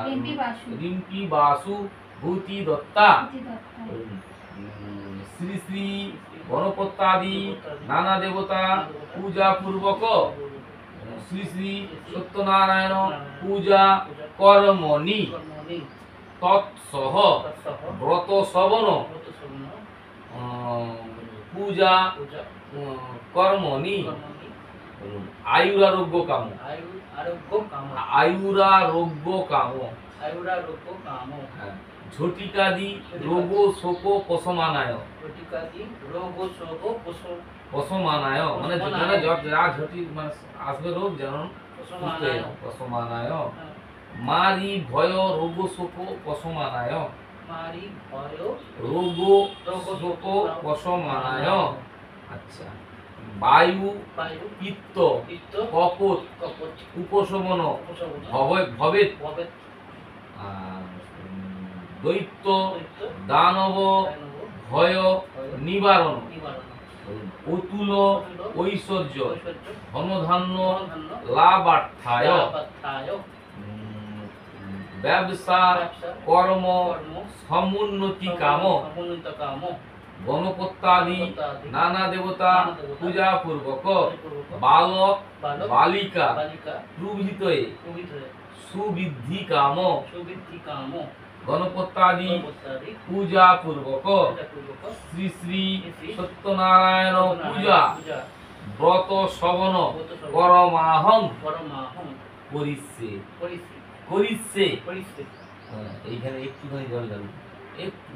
রিম্পি বাসু, রিম্পি বাসু ভূতি দত্তা। পুঁথি দত্ত, শ্রী শ্রী গণপত্যাদি নানা দেবতা পূজা পূর্বক শ্রী শ্রী সত্যনারায়ণ পূজা কর্মণি তৎসহ ব্রত শ্রবণ পূজা কর্মণি আয়ুরারোগ্য কাম, আয়ুরারোগ্য কাম, হ্যাঁ, ঝটিকাদি রোগ শোক পশমানায়, পশমানায় মানে যেখানে যা ঝটি মানে আসবে রোগ যেন সুস্থ হয়ে যাও, পশমানায়। মারি ভয় রোগ শোক পশমানায়, রোগ শোক পশমানায়। আচ্ছা, বায়ু পিত্ত কপট উপশমন ভবেত, দৈত্য দানব ভয় নিবারণ, অতুল ঐশ্বর্য ধনধান্য লাভার্থায়, ব্যবসা কর্ম সমুন্নতি কাম, গণপত্যাদি নানা দেবতা পূজা পূর্বক বালক বালিকা প্রভৃতয়ে সুবৃদ্ধি কাম, গণপত্যাদি পূজা পূর্বক শ্রী শ্রী সত্যনারায়ণ পূজা ব্রত শ্রবণ করমাহং করিচ্ছে, করিচ্ছে। হ্যাঁ, এইখানে একটুখানি জল যাবে, একটু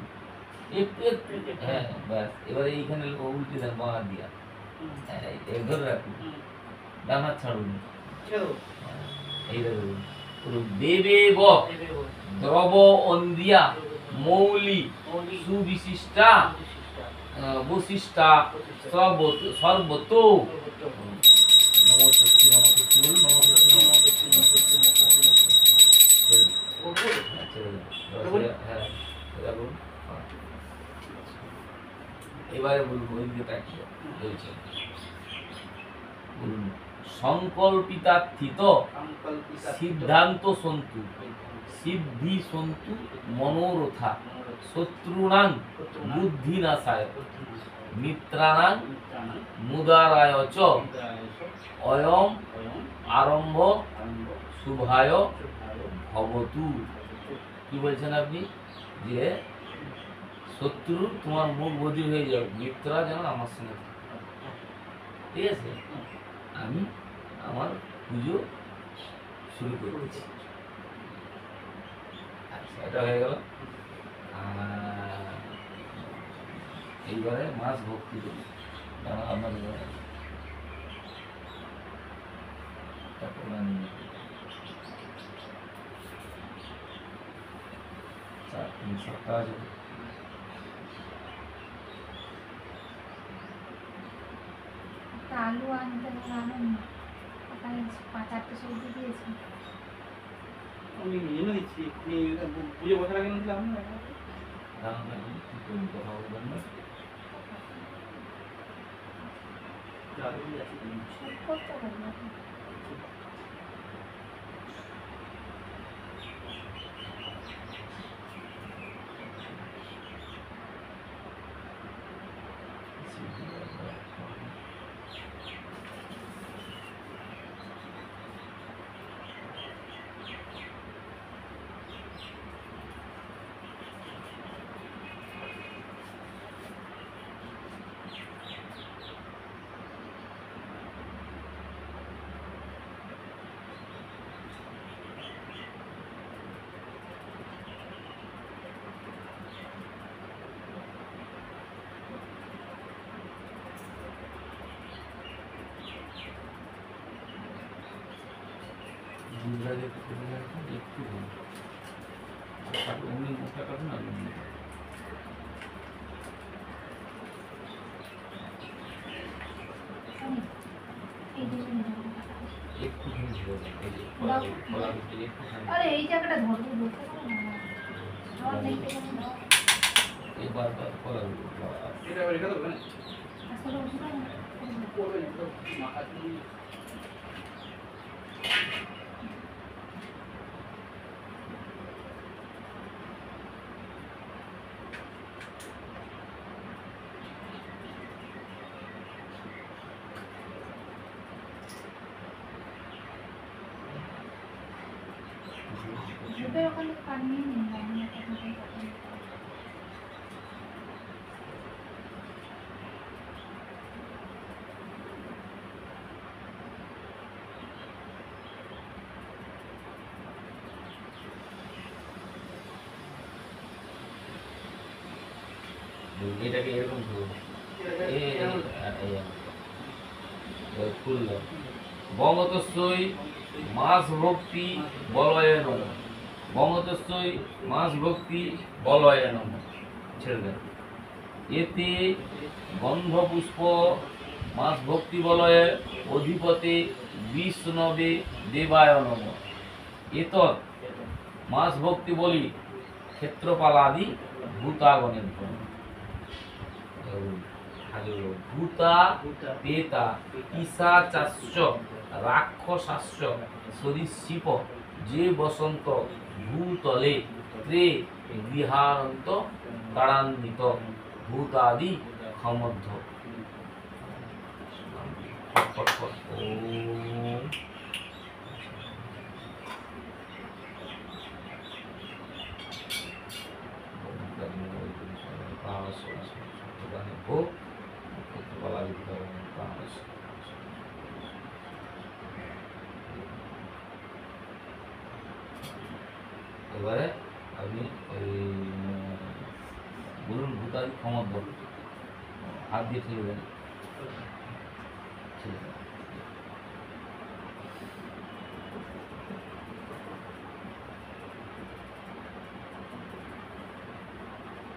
একটু একটু, হ্যাঁ ব্যাস। এবারে এইখানে উল্টে দেন বাঁ হাত দিয়া, হ্যাঁ, এই ধরে রাখুন, ডান হাত ছাড়ুন, এই ধরুন। দেবেব দ্রব অন্দিয়া মৌলি সুবিশিষ্টা বশিষ্টা সর্বত। নমস্তি নমস্তি বলুন, নমস্তি নমস্তি নমস্তি। হ্যাঁ, বলুন। এবারে বলুন ওইদিকে তাকিয়ে বলছে, বলুন সংকল্পিতার্থিত সিদ্ধান্ত সন্তু সিদ্ধি সন্তু মনোরথা শত্রুণাং বুদ্ধি নাশায় মিত্রাণাং মুদারায় চ অয়ম আরম্ভ শুভায় ভবতু। কি বলছেন আপনি? যে শত্রু তোমার মুখ বধির হয়ে যাও, মিত্রা যেন আমার সঙ্গে থাকে। ঠিক আছে, আমি আমার পুজো শুরু করছি। আচ্ছা, এটা হয়ে গেল। এইবারে মাছ ভক্তি করি আপনার সপ্তাহ আছে। আলু আনতে আনুন, ওখানে 5-4টে সবজি দিয়েছি। আমি এনে দিচ্ছি, আপনি পুজো বসার আগে নিলাম না। কথা বলবেন না। করতে হবে। একটু অমনি মুখটা কাটুন না এই যে একটুখানি ঝেড়ে দেন এই যে কলার ভিতরে একটুখানি আরে এই জায়গাটা ধরতে ধরতে পারো না ধর নেই তো দাও এই বারবার কলার ভিতরে এটা রেখে দেবো না আসলে ওটা করবে তো মাথা ওদের ওখানে পানি নিয়ে আমি একটা কথা এটাকে এরকম ধরুন খুললাম বঙ্গতস্যই মাস ভক্তি বলয়ে নম বঙ্গতস্যই মাস ভক্তি বলয়ে নম ছেড়ে দেন এতে গন্ধপুষ্প মাস ভক্তি বলয়ে অধিপতে বিষ্ণবে দেবায় নম এতৎ মাস ভক্তি বলি ক্ষেত্রপালাদি ভূতাগণের জন্য ভূতা পেতা পিশাচাস্য রাক্ষসাস্য সরীসৃপ যে বসন্ত ভূতলে ত্রে গৃহান্ত তাড়ান্বিত ভূতাদি ক্ষমধ্য ওম এবারে আপনি বলুন ভূতাদি ক্ষমধ্য হাত দিয়ে ঠেলে দেন ঠেলে দেন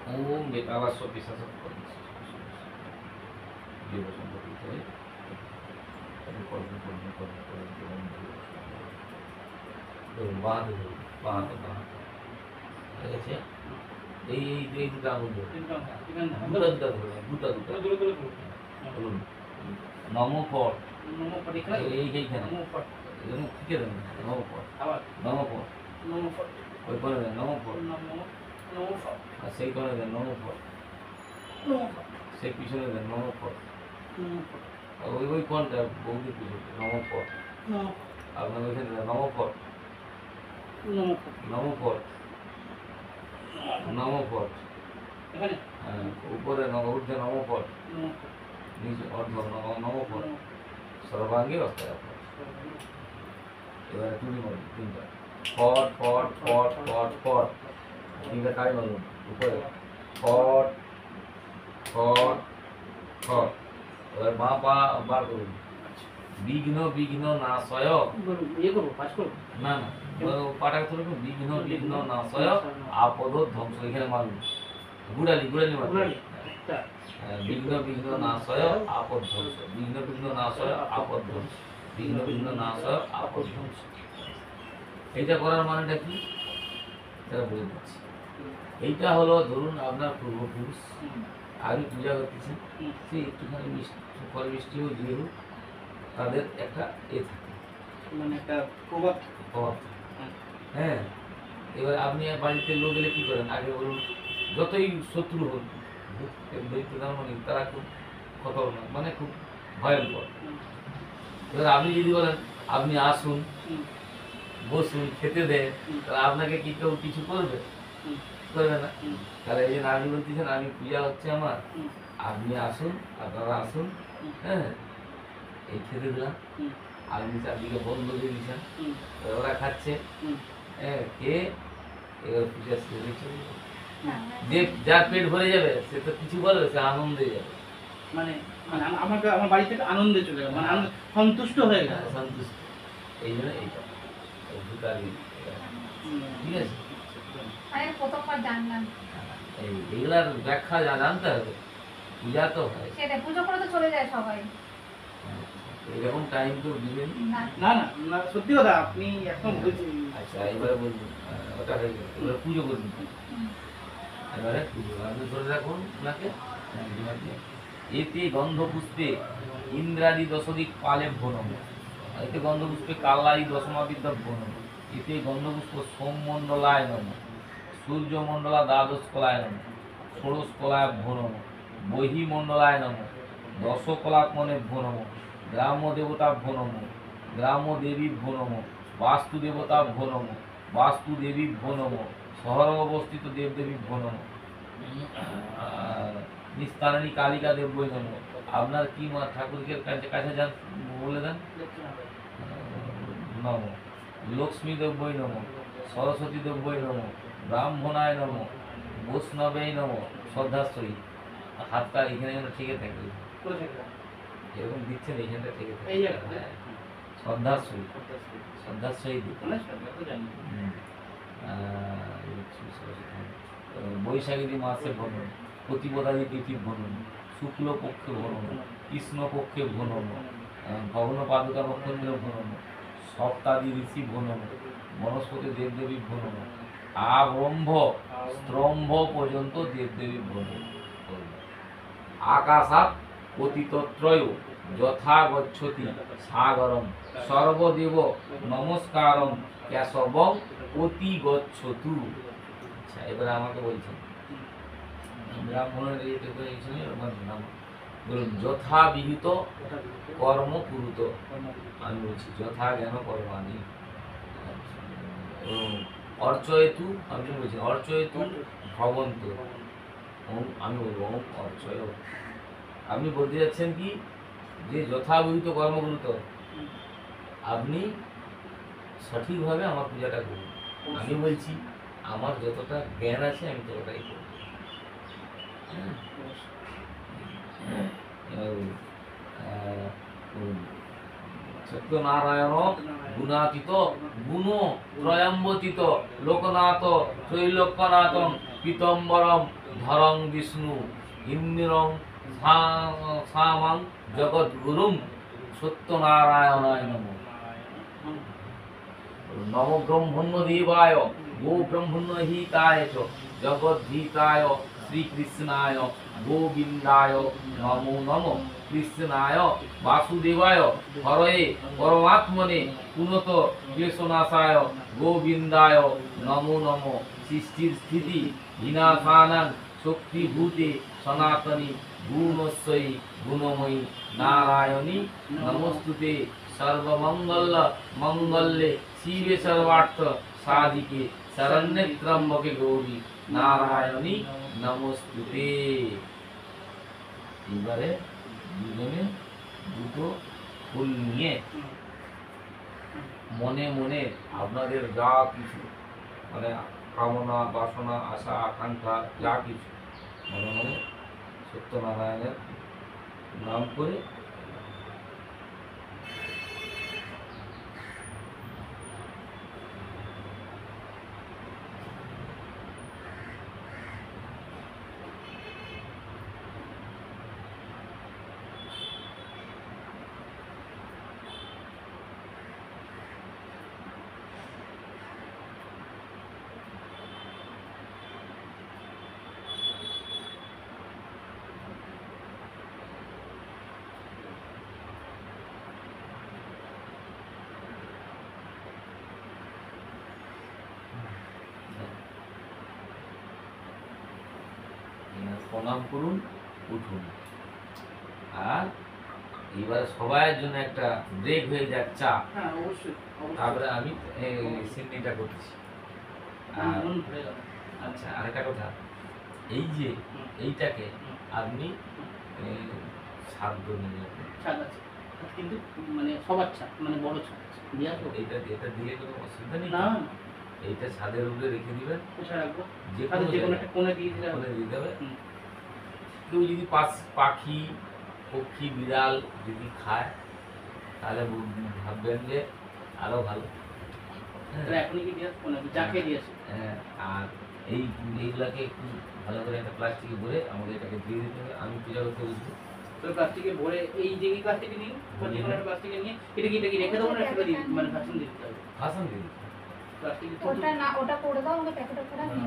ওম বেতাবাস্য পিশাচ এই দুটো আঙুল দুটা বলুন নম পর এইখানে ঠিক আছে নম পর ওই করে দেন নম পর আর সেই করে দেন নম পর সেই পিছনে দেন নম পর ওই কোনটা বৌদির পিছনে নম পর আপনার ওইখানে দেন নম পর নম পর নম পর উপরে ঊর্ধ্বে নম পর নিচে অর্ধ নম পর সর্বাঙ্গে অস্তায় আপনার এবারে তুমি বলুন তিনটা ফট ফট ফট ফট ফট তিনটা টাই বলুন উপরে ফট ফট ফট এবার মা পা বার করুন বিঘ্ন বিঘ্ন নাশয় না না পাটাকে তুলে বিঘ্ন বিঘ্ন নাশয় আপদ ধ্বংস এখানে মারুন গুড়ালি মারুন বিঘ্ন বিঘ্ন নাশয় আপদ ধ্বংস বিঘ্ন বিঘ্ন নাশয় আপদ ধ্বংস বিঘ্ন বিঘ্ন নাশয় আপদ ধ্বংস এইটা করার মানেটা কি সেটা বলে দিচ্ছি এইটা হলো ধরুন আপনার পূর্বপুরুষ আগে পূজা করতেছেন সে একটুখানি মিষ্টি ঝড় বৃষ্টি হোক যে হোক তাদের একটা থাকে মানে একটা প্রভাব। প্রভাব থাকে। হ্যাঁ, এবার আপনি বাড়িতে লোক এলে কি করেন আগে বলুন, যতই শত্রু হোক দৈত্যদানব তারা খুব খতরনাক, মানে খুব ভয়ঙ্কর। এবার আপনি যদি বলেন আপনি আসুন বসুন খেতে দেয়, তাহলে আপনাকে কি কেউ কিছু করবে? করবে না। তাহলে এই জন্য আপনি বলতেছেন আমি পূজা হচ্ছে আমার, আপনি আসুন, আপনারা আসুন, হ্যাঁ এই খেতে দিলাম, আপনি চারদিকে বন্ধ দিয়ে দিচ্ছেন, ওরা খাচ্ছে, হ্যাঁ খেয়ে এবার পূজা শেষ চলে যাবে। যে যার পেট ভরে যাবে সে তো কিছু বলবে, সে আনন্দে যাবে, মানে মানে আমাকে আমার বাড়ি থেকে আনন্দে চলে গেল, মানে সন্তুষ্ট হয়ে গেল। সন্তুষ্ট। এই জন্য এইটা ভূতারি, ঠিক আছে। আমি প্রথমবার জানলাম। এইগুলার ব্যাখ্যা জানতে হবে, পূজা তো হয় সেটা পুজো করে তো চলে যায় সবাই। এরকম টাইম তো দিবেন না না না না, সত্যি কথা আপনি এখন বলছেন। আচ্ছা এবারে বলুন, ওটা হয়ে গেল, এবারে পুজো করুন। এবারে পুজো আপনি ধরে রাখুন ওনাকে। এতে গন্ধ পুষ্পে ইন্দ্রাদি দশদিক পালে ভনম, এতে গন্ধ পুষ্পে কালাই দশমাবিদ্যা ভনম, এতে গন্ধ পুষ্প সোমমণ্ডলায় নম, সূর্যমণ্ডলা দ্বাদশ কলায় নম, ষোড়শ কলায় ভনম, বহিমণ্ডলায় নম, দশ কলাত্মনে ভনম, গ্রাম্য দেবতা ভনম, গ্রাম্য দেবী ভনম, বাস্তু দেবতা ভনম, বাস্তু দেবী ভনম, শহর অবস্থিত দেবদেবী ভনম, নিস্তারণী কালিকা দেবই নম। আপনার কি মা ঠাকুরকে কাছে কাছে যান বলে দেন নম, লক্ষ্মী দেবই নম, সরস্বতী দেবই নম, ব্রাহ্মণায় নম, বৈষ্ণবেই নম, শ্রদ্ধাশ্রয়ী। হাতটা এখানে যেন ঠিকই থাকে, এরকম দিচ্ছেন এইখানটা ঠিকই থাকে, এই একটা। হ্যাঁ, শ্রদ্ধাশ্রয়ী, শ্রদ্ধাশ্রয়ী দিতে। বৈশাখী মাসে ভ্রমণ, প্রতিপদাদি তিথি ভ্রমণ, শুক্লপক্ষে ভ্রমণ, কৃষ্ণপক্ষে ভ্রমণ, ভগ্ন পাদুকা নক্ষত্র ভ্রমণ, সপ্তাদি ঋষি ভ্রমণ, বনস্পতি দেবদেবী ভ্রমণ, আরম্ভ স্তম্ভ পর্যন্ত দেবদেবী ভ্রমণ করবে। আকাশাৎ পতিতত্রয় যথা গচ্ছতি সাগরম, সর্বদেব নমস্কারম কেশবং অতি গচ্ছতু। আচ্ছা এবারে আমাকে বলছেন ব্রাহ্মণের ইয়েতে করে এইখানে নাম বলুন, যথা বিহিত কর্ম পুরুত। আমি বলছি যথা জ্ঞান কর্মাণি। অর্চয়েতু, আপনি বলছেন অর্চয়েতু ভবন্ত, আমি বলবো অর্চয়। আপনি বলতে যাচ্ছেন কি যে যথাবিহিত কর্মগুলো আপনি সঠিকভাবে আমার পূজাটা করুন। আমি বলছি আমার যতটা জ্ঞান আছে আমি ততটাই করব। সত্যনারায়ণ গুণাতীত গুণ ত্রয়ম্বতীত লোকনাথ ত্রৈলোক্যনাথ পীতম্বরম ধরং বিষ্ণু ইন্দ্রং সামাং জগদ্গুরুম সত্যনারায়ণায় নমঃ। নম ব্রহ্মণ্য দেবায় গো ব্রহ্মণ্য হিতায় চ জগদ্ধিতায় শ্রীকৃষ্ণায় গোবিন্দায় নমো নমঃ। কৃষ্ণায় বাসুদেবায় হরয়ে পরমাত্মনে পুনত ক্লেশনাশায় গোবিন্দায় নমো নমঃ। সৃষ্টির স্থিতি বিনাশানাং শক্তিভূতে সনাতনী গুণস্বয়ী গুণময়ী নারায়ণী নমস্তুতে সর্বমঙ্গল মঙ্গলে শিবে সর্বার্থ সাধিকে শরণ্যে ত্র্যম্বকে গৌরী নারায়ণী নমস্তুতে। এবারে দুজনে দুটো ফুল নিয়ে মনে মনে আপনাদের যা কিছু মানে কামনা বাসনা আশা আকাঙ্ক্ষা যা কিছু মনে মনে সত্যনারায়ণের নাম করে প্রণাম করুন, উঠুন। আর এইবারে সবাইয়ের জন্য একটা ব্রেক হয়ে যাক, চা। হ্যাঁ অবশ্যই তারপরে আমি সিডনিটা করছি। আর মন ভরে গেল। আচ্ছা, আরেকটা কথা, এই যে এইটাকে আপনি সাধ্য নিয়ে যাবেন। ছাদ আছে কিন্তু মানে সবার ছাদ মানে বড় ছাদ দিয়ে আসবো। এটা দিলে কোনো অসুবিধা নেই। না এইটা ছাদের উপরে রেখে দিবেন, কোথায় রাখবো? যে ছাদের যে কোনো একটা কোণে দিয়ে দিলে কোণে দিতে হবে। হুম। কেউ যদি পাখি, পক্ষী, বিড়াল যদি খায়, তাহলে ভাববেন যে আরো ভালো। তাহলে এখনই কি দিয়ে আসবো নাকি যাকে দিয়ে আসি? হ্যাঁ, আর এইগুলাকে একটু ভালো করে একটা প্লাস্টিকে ভরে আমাকে এটাকে দিয়ে দিতে হবে। আমি পূজা করতে বুঝবো। তো প্লাস্টিকে ভরে এই যে প্লাস্টিকে নিই যে কোনো একটা প্লাস্টিকে নিয়ে এটা কি রেখে দেবো না সেটা দিয়ে মানে ভাষণ দিতে হবে ভাষণ দিয়ে দিতে হবে। প্লাস্টিকে ওটা না, ওটা করে দাও আমাকে, প্যাকেটে করে আমি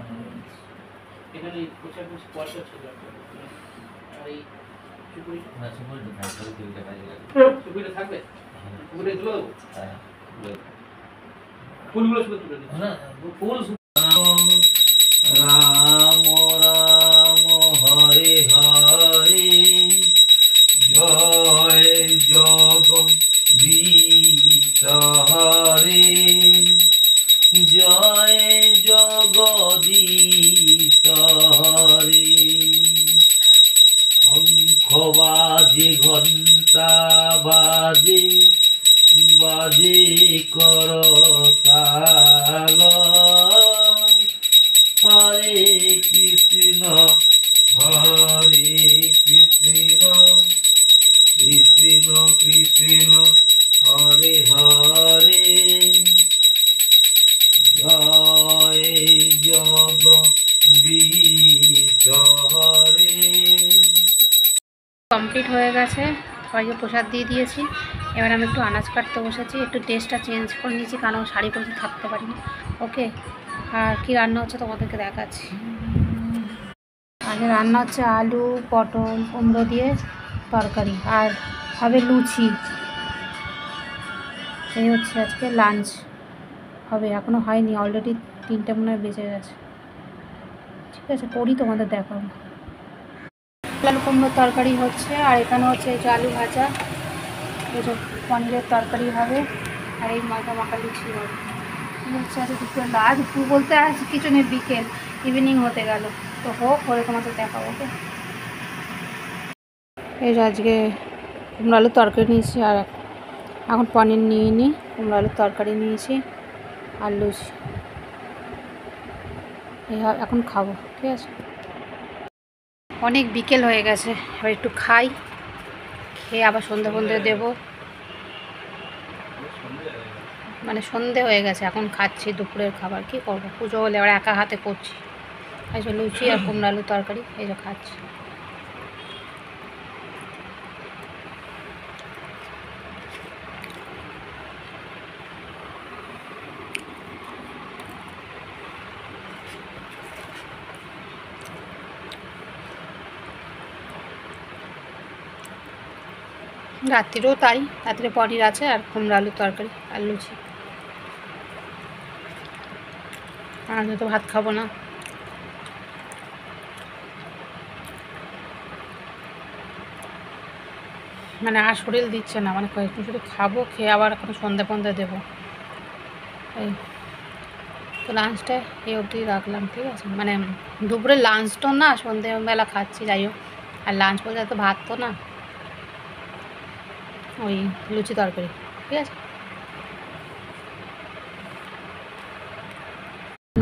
এখানে পোশাক পয়সা ছিল আর এই চুপুরিটা না, সুপারিটা খাই, তাহলে তিনটা কাজে লাগে। চুপুরিটা থাকবে চুপুরিটা তুলে দেবো হ্যাঁ, ফুলগুলো শুধু তুলে দেবো না, ফুল রাম রাম হরে হরে, জয় জগদীশ হরে, জয় জগদীশ হরে। শঙ্খ বাজে, ঘন্টা বাজে, বাজে করতাল, হরে কৃষ্ণ হরে কৃষ্ণ, কৃষ্ণ কৃষ্ণ হরে হরে, জয় জগদীশ হরে। কমপ্লিট হয়ে গেছে, সবাইকে প্রসাদ দিয়ে দিয়েছি। এবার আমি একটু আনাজ কাটতে বসেছি, একটু ড্রেসটা চেঞ্জ করে নিয়েছি কারণ শাড়ি পরে থাকতে পারি না। ওকে, আর কি রান্না হচ্ছে তোমাদেরকে দেখাচ্ছি। আগে রান্না হচ্ছে আলু, পটল, কুমড়ো দিয়ে তরকারি, আর হবে লুচি। এই হচ্ছে আজকে লাঞ্চ হবে, এখনও হয়নি, অলরেডি 3টে মনে হয় বেজে গেছে। ঠিক আছে, করি তোমাদের দেখাবো। আলু কুমড়োর তরকারি হচ্ছে, আর এখানে হচ্ছে এই যে আলু ভাজা, এই যে পনিরের তরকারি হবে, আর এই মাখা লুচি হবে। এই হচ্ছে আজ দুপুর, আজ দুপুর বলতে আজ কিছু নেই, বিকেল ইভিনিং হতে গেল, তো হোক করে তোমাদের দেখাবো। ওকে, এই যে আজকে কুমড়ো আলুর তরকারি নিয়েছি, আর এখন পনির নিয়ে নিই, কুমড়ো আলুর তরকারি নিয়েছি আর লুচি, এই এখন খাবো। ঠিক আছে, অনেক বিকেল হয়ে গেছে, এবার একটু খাই, খেয়ে আবার সন্ধে দেবো। মানে সন্ধে হয়ে গেছে, এখন খাচ্ছি দুপুরের খাবার। কি করবো, পুজো হলে এবার একা হাতে করছি। এই যে লুচি আর কুমড়ো আলুর তরকারি, এই যে খাচ্ছি। রাত্রিরেও তাই, রাত্রে পনির আছে আর কুমড়ো আলুর তরকারি আর লুচি। আমি তো ভাত খাবো না। মানে আর শরীর দিচ্ছে না, মানে কয়েকদিন শুধু খাবো, খেয়ে আবার এখন সন্ধে দেবো। এই তো লাঞ্চটা এই অবধি রাখলাম। ঠিক আছে, মানে দুপুরে লাঞ্চটা না, সন্ধেবেলা খাচ্ছি, যাই হোক। আর লাঞ্চ বলতে তো ভাত তো না, ওই লুচি তরকারি। ঠিক আছে,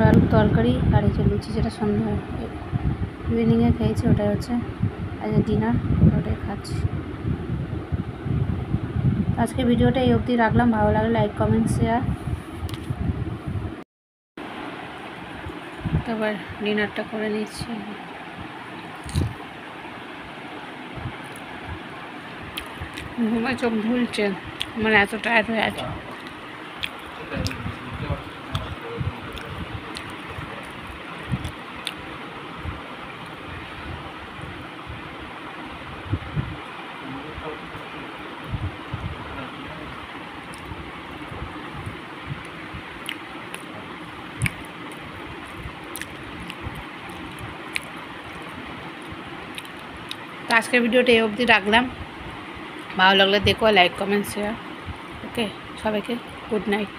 আলুর তরকারি আর এই যে লুচি, যেটা সন্ধ্যা ইভিনিংয়ে খেয়েছি, ওটাই হচ্ছে আজ ডিনার, ওটাই খাচ্ছি। আজকে ভিডিওটা এই অবধি রাখলাম, ভালো লাগলে লাইক কমেন্ট শেয়ার। এবার ডিনারটা করে নিচ্ছি। ঘুমায় চোখ ঢুলছে, মানে এত টায়ার্ড হয়ে আছে। তো আজকের ভিডিওটা এই অবধি রাখলাম। ভালো লাগলে দেখো, লাইক কমেন্ট শেয়ার। ওকে, সবাইকে গুড নাইট।